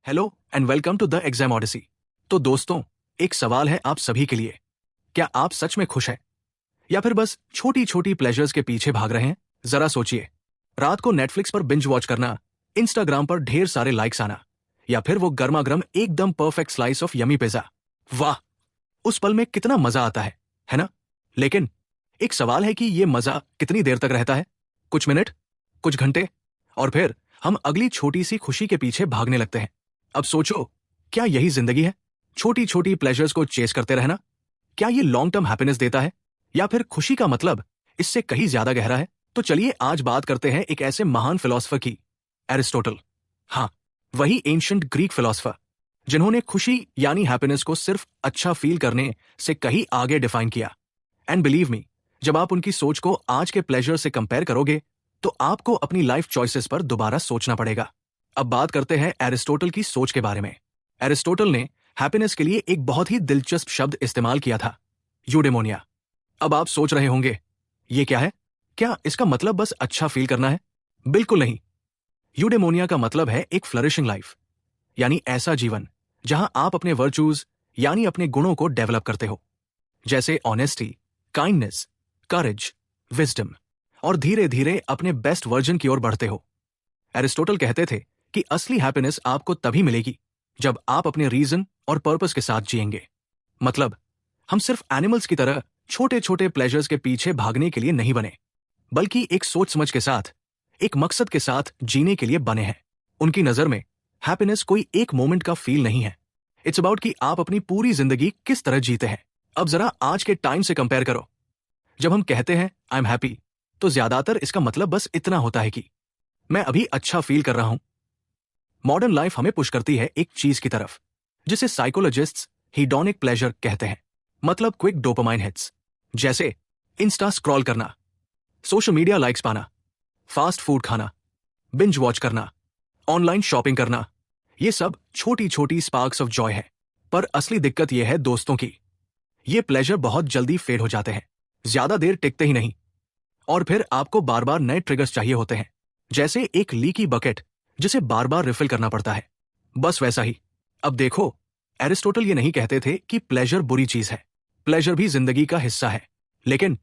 Hello and welcome to the exam odyssey. तो दोस्तों, एक सवाल है आप सभी के लिए। क्या आप सच में खुश हैं या फिर बस छोटी छोटी प्लेजर्स के पीछे भाग रहे हैं? जरा सोचिए, रात को नेटफ्लिक्स पर बिंज वॉच करना, इंस्टाग्राम पर ढेर सारे लाइक्स आना, या फिर वो गर्मा गर्म एकदम perfect slice of yummy pizza. वाह, उस पल में कितना मजा आता है ना? लेकिन एक सवाल है कि ये मजा कितनी देर तक रहता है? कुछ मिनट, कुछ घंटे, और फिर हम अगली छोटी सी खुशी के पीछे भागने लगते हैं। अब सोचो, क्या यही जिंदगी है? छोटी छोटी प्लेजर्स को चेस करते रहना। क्या ये लॉन्ग टर्म हैप्पीनेस देता है, या फिर खुशी का मतलब इससे कहीं ज्यादा गहरा है? तो चलिए आज बात करते हैं एक ऐसे महान फिलोसोफर की, एरिस्टोटल। हाँ, वही एंशिएंट ग्रीक फिलोसोफर जिन्होंने खुशी यानी हैप्पीनेस को सिर्फ अच्छा फील करने से कहीं आगे डिफाइन किया। एंड बिलीव मी, जब आप उनकी सोच को आज के प्लेजर से कंपेयर करोगे तो आपको अपनी लाइफ चॉइसेस पर दोबारा सोचना पड़ेगा। अब बात करते हैं एरिस्टोटल की सोच के बारे में। एरिस्टोटल ने हैप्पीनेस के लिए एक बहुत ही दिलचस्प शब्द इस्तेमाल किया था, यूडेमोनिया। अब आप सोच रहे होंगे, ये क्या है? क्या इसका मतलब बस अच्छा फील करना है? बिल्कुल नहीं। यूडेमोनिया का मतलब है एक फ्लरिशिंग लाइफ, यानी ऐसा जीवन जहां आप अपने वर्चूज यानी अपने गुणों को डेवलप करते हो, जैसे ऑनेस्टी, काइंडनेस, करेज, विजडम, और धीरे धीरे अपने बेस्ट वर्जन की ओर बढ़ते हो। एरिस्टोटल कहते थे कि असली हैप्पीनेस आपको तभी मिलेगी जब आप अपने रीजन और पर्पस के साथ जिएंगे। मतलब, हम सिर्फ एनिमल्स की तरह छोटे छोटे प्लेजर्स के पीछे भागने के लिए नहीं बने, बल्कि एक सोच समझ के साथ, एक मकसद के साथ जीने के लिए बने हैं। उनकी नजर में हैप्पीनेस कोई एक मोमेंट का फील नहीं है। इट्स अबाउट कि आप अपनी पूरी जिंदगी किस तरह जीते हैं। अब जरा आज के टाइम से कंपेयर करो। जब हम कहते हैं आई एम हैप्पी, तो ज्यादातर इसका मतलब बस इतना होता है कि मैं अभी अच्छा फील कर रहा हूं। मॉडर्न लाइफ हमें पुश करती है एक चीज की तरफ, जिसे साइकोलॉजिस्ट्स हीडोनिक प्लेजर कहते हैं। मतलब क्विक डोपामाइन हिट्स, जैसे इंस्टा स्क्रॉल करना, सोशल मीडिया लाइक्स पाना, फास्ट फूड खाना, बिंज वॉच करना, ऑनलाइन शॉपिंग करना। ये सब छोटी छोटी स्पार्क्स ऑफ जॉय है। पर असली दिक्कत यह है दोस्तों की, ये प्लेजर बहुत जल्दी फेड हो जाते हैं, ज्यादा देर टिकते ही नहीं, और फिर आपको बार बार नए ट्रिगर्स चाहिए होते हैं, जैसे एक लीकी बकेट जिसे बार बार रिफिल करना पड़ता है। बस वैसा ही। अब देखो, एरिस्टोटल ये नहीं कहते थे कि प्लेजर बुरी चीज है। प्लेजर भी जिंदगी का हिस्सा है, लेकिन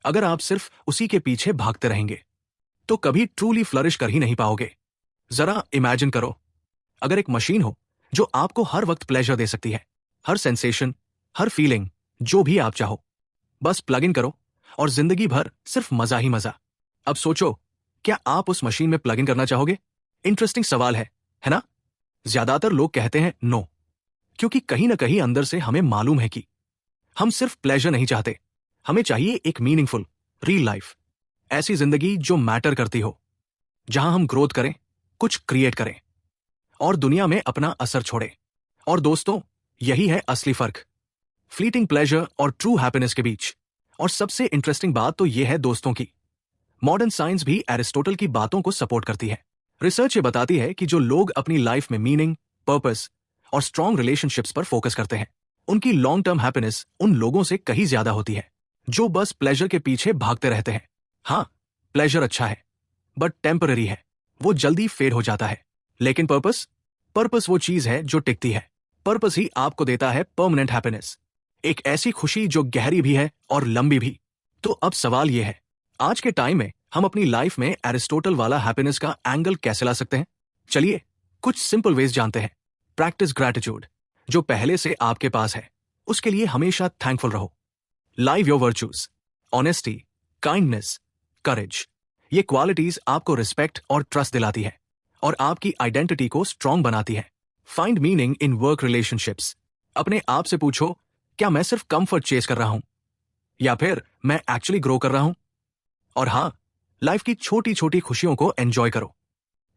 अगर आप सिर्फ उसी के पीछे भागते रहेंगे तो कभी ट्रूली फ्लरिश कर ही नहीं पाओगे। जरा इमेजिन करो, अगर एक मशीन हो जो आपको हर वक्त प्लेजर दे सकती है, हर सेंसेशन, हर फीलिंग, जो भी आप चाहो, बस प्लग इन करो और जिंदगी भर सिर्फ मजा ही मजा। अब सोचो, क्या आप उस मशीन में प्लग इन करना चाहोगे? इंटरेस्टिंग सवाल है ना? ज्यादातर लोग कहते हैं नो, क्योंकि कहीं ना कहीं अंदर से हमें मालूम है कि हम सिर्फ प्लेजर नहीं चाहते, हमें चाहिए एक मीनिंगफुल रियल लाइफ। ऐसी जिंदगी जो मैटर करती हो, जहां हम ग्रोथ करें, कुछ क्रिएट करें और दुनिया में अपना असर छोड़े। और दोस्तों, यही है असली फर्क फ्लीटिंग प्लेजर और ट्रू हैप्पीनेस के बीच। और सबसे इंटरेस्टिंग बात तो यह है दोस्तों की, मॉडर्न साइंस भी एरिस्टोटल की बातों को सपोर्ट करती है। रिसर्च ये बताती है कि जो लोग अपनी लाइफ में मीनिंग, पर्पस और स्ट्रॉन्ग रिलेशनशिप्स पर फोकस करते हैं, उनकी लॉन्ग टर्म हैप्पीनेस उन लोगों से कहीं ज्यादा होती है जो बस प्लेजर के पीछे भागते रहते हैं। हाँ, प्लेजर अच्छा है, बट टेम्पररी है, वो जल्दी फेड हो जाता है। लेकिन पर्पस, पर्पस वो चीज है जो टिकती है। पर्पस ही आपको देता है परमानेंट हैप्पीनेस, एक ऐसी खुशी जो गहरी भी है और लंबी भी। तो अब सवाल यह है, आज के टाइम में हम अपनी लाइफ में एरिस्टोटल वाला हैप्पीनेस का एंगल कैसे ला सकते हैं? चलिए कुछ सिंपल वेज जानते हैं। प्रैक्टिस ग्रैटिट्यूड, जो पहले से आपके पास है उसके लिए हमेशा थैंकफुल रहो। Live your virtues, honesty, kindness, courage. ये क्वालिटीज आपको रिस्पेक्ट और ट्रस्ट दिलाती है और आपकी आइडेंटिटी को स्ट्रांग बनाती है। Find meaning in work relationships. अपने आप से पूछो, क्या मैं सिर्फ कंफर्ट चेस कर रहा हूं या फिर मैं एक्चुअली ग्रो कर रहा हूं? और हां, लाइफ की छोटी छोटी खुशियों को एंजॉय करो,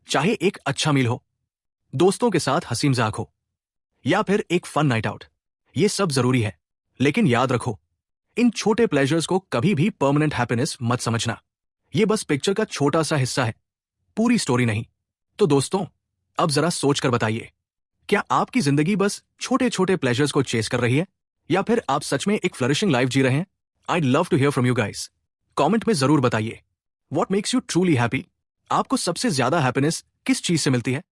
चाहे एक अच्छा मील हो, दोस्तों के साथ हंसी मजाक हो, या फिर एक फन नाइट आउट। ये सब जरूरी है, लेकिन याद रखो, इन छोटे प्लेजर्स को कभी भी परमानेंट हैप्पीनेस मत समझना। ये बस पिक्चर का छोटा सा हिस्सा है, पूरी स्टोरी नहीं। तो दोस्तों, अब जरा सोच कर बताइए, क्या आपकी जिंदगी बस छोटे छोटे प्लेजर्स को चेस कर रही है, या फिर आप सच में एक फ्लरिशिंग लाइफ जी रहे हैं? I'd love to hear from you guys. Comment में जरूर बताइए, What makes you truly happy? आपको सबसे ज्यादा हैप्पीनेस किस चीज से मिलती है?